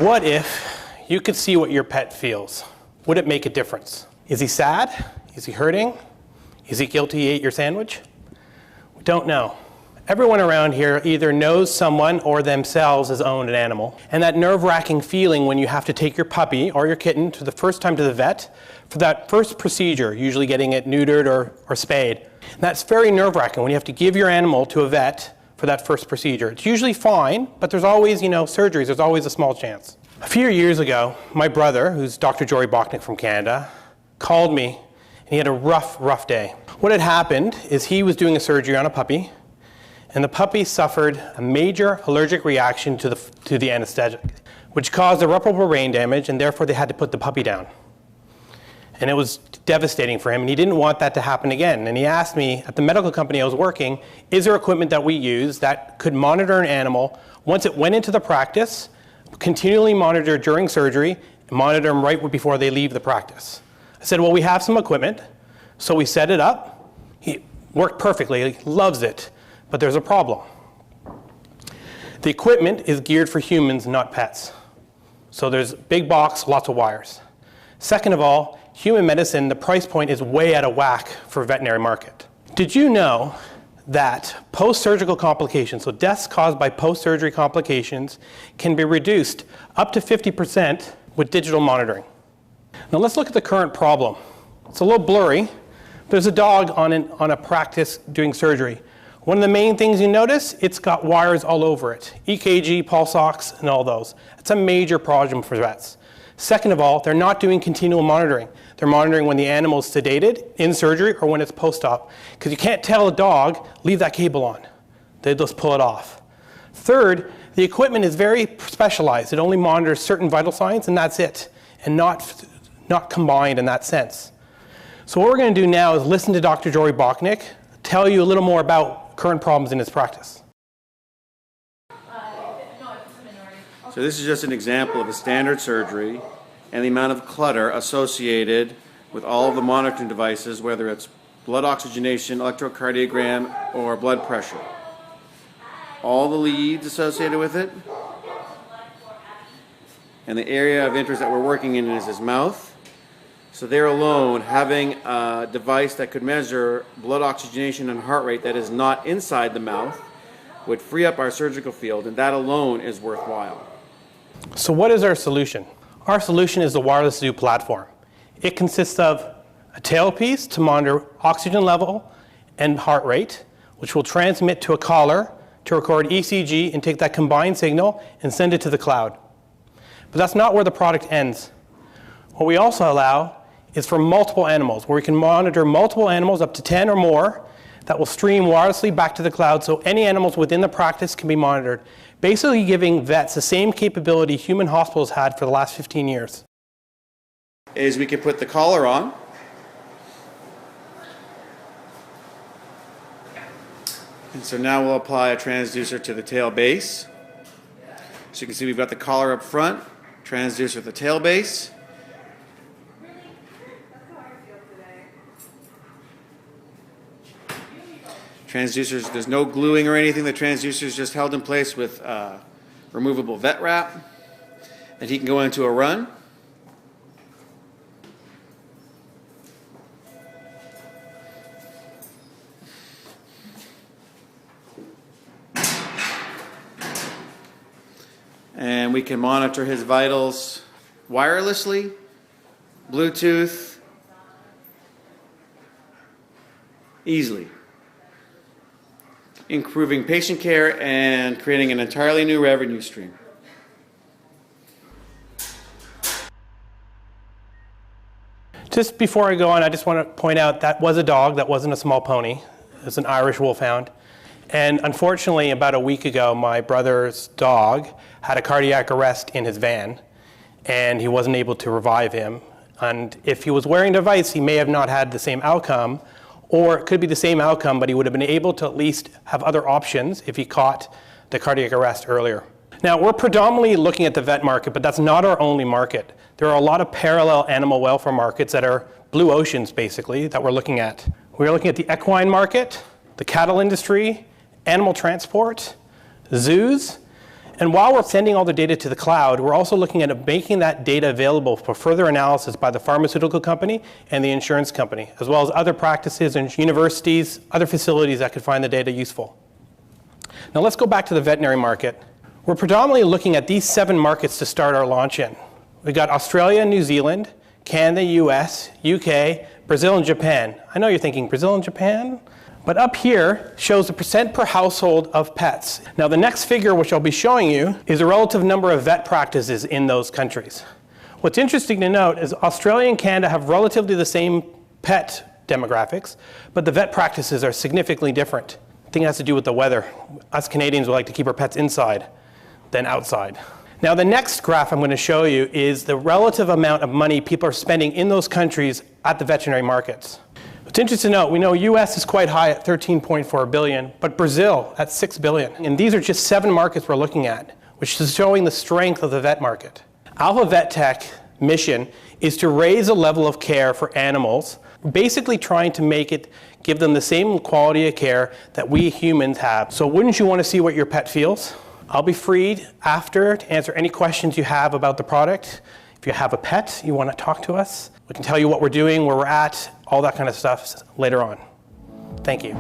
What if you could see what your pet feels? Would it make a difference? Is he sad? Is he hurting? Is he guilty he ate your sandwich? We don't know. Everyone around here either knows someone or themselves has owned an animal. And that nerve-wracking feeling when you have to take your puppy or your kitten to the first time to the vet for that first procedure, usually getting it neutered or spayed. And that's very nerve-wracking when you have to give your animal to a vet for that first procedure. It's usually fine, but there's always, surgeries, there's always a small chance. A few years ago, my brother, who's Dr. Jory Bachnick from Canada, called me and he had a rough day. What had happened is he was doing a surgery on a puppy, and the puppy suffered a major allergic reaction to the anesthetic, which caused irreparable brain damage, and therefore they had to put the puppy down. And it was devastating for him, and he didn't want that to happen again. And he asked me, at the medical company I was working, is there equipment that we use that could monitor an animal once it went into the practice, continually monitor during surgery, and monitor them right before they leave the practice? I said, well, we have some equipment. So we set it up. He worked perfectly, he loves it. But there's a problem. The equipment is geared for humans, not pets. So there's a big box, lots of wires. Second of all, human medicine, the price point is way out of whack for a veterinary market. Did you know that post-surgical complications, so deaths caused by post-surgery complications, can be reduced up to 50% with digital monitoring? Now let's look at the current problem. It's a little blurry. There's a dog on a practice doing surgery. One of the main things you notice, it's got wires all over it. EKG, pulse ox, and all those. It's a major problem for vets. Second of all, they're not doing continual monitoring. They're monitoring when the animal is sedated, in surgery, or when it's post-op. Because you can't tell a dog, leave that cable on. They just pull it off. Third, the equipment is very specialized. It only monitors certain vital signs, and that's it. And not combined in that sense. So what we're going to do now is listen to Dr. Jory Bachnick, tell you a little more about current problems in his practice. So this is just an example of a standard surgery and the amount of clutter associated with all of the monitoring devices, whether it's blood oxygenation, electrocardiogram, or blood pressure. All the leads associated with it. And the area of interest that we're working in is his mouth. So there alone, having a device that could measure blood oxygenation and heart rate that is not inside the mouth would free up our surgical field, and that alone is worthwhile. So what is our solution? Our solution is the Wireless Zoo platform. It consists of a tailpiece to monitor oxygen level and heart rate, which will transmit to a collar to record ECG and take that combined signal and send it to the cloud. But that's not where the product ends. What we also allow is for multiple animals, where we can monitor multiple animals, up to 10 or more, that will stream wirelessly back to the cloud, so any animals within the practice can be monitored, basically giving vets the same capability human hospitals had for the last 15 years. Is we can put the collar on. And so now we'll apply a transducer to the tail base. So you can see we've got the collar up front, transducer at the tail base. Transducers, there's no gluing or anything. The transducer is just held in place with removable vet wrap. And he can go into a run. And we can monitor his vitals wirelessly, Bluetooth, easily, improving patient care and creating an entirely new revenue stream. Just before I go on, I just want to point out that was a dog, that wasn't a small pony. It was an Irish wolfhound. And unfortunately, about a week ago, my brother's dog had a cardiac arrest in his van, and he wasn't able to revive him. And if he was wearing a device, he may have not had the same outcome, or it could be the same outcome, but he would have been able to at least have other options if he caught the cardiac arrest earlier. Now, we're predominantly looking at the vet market, but that's not our only market. There are a lot of parallel animal welfare markets that are blue oceans, basically, that we're looking at. We're looking at the equine market, the cattle industry, animal transport, zoos, And while we're sending all the data to the cloud, we're also looking at making that data available for further analysis by the pharmaceutical company and the insurance company, as well as other practices and universities, other facilities that could find the data useful. Now let's go back to the veterinary market. We're predominantly looking at these 7 markets to start our launch in. We've got Australia and New Zealand, Canada, US, UK, Brazil, and Japan. I know you're thinking, Brazil and Japan? But up here shows the percent per household of pets. Now the next figure, which I'll be showing you, is the relative number of vet practices in those countries. What's interesting to note is Australia and Canada have relatively the same pet demographics, but the vet practices are significantly different. I think it has to do with the weather. Us Canadians would like to keep our pets inside than outside. Now the next graph I'm going to show you is the relative amount of money people are spending in those countries at the veterinary markets. It's interesting to note, we know US is quite high at 13.4 billion, but Brazil at 6 billion. And these are just 7 markets we're looking at, which is showing the strength of the vet market. Alphavet Tech mission is to raise the level of care for animals, basically trying to give them the same quality of care that we humans have. So wouldn't you want to see what your pet feels? I'll be free after to answer any questions you have about the product. If you have a pet, you want to talk to us, we can tell you what we're doing, where we're at, all that kind of stuff later on. Thank you.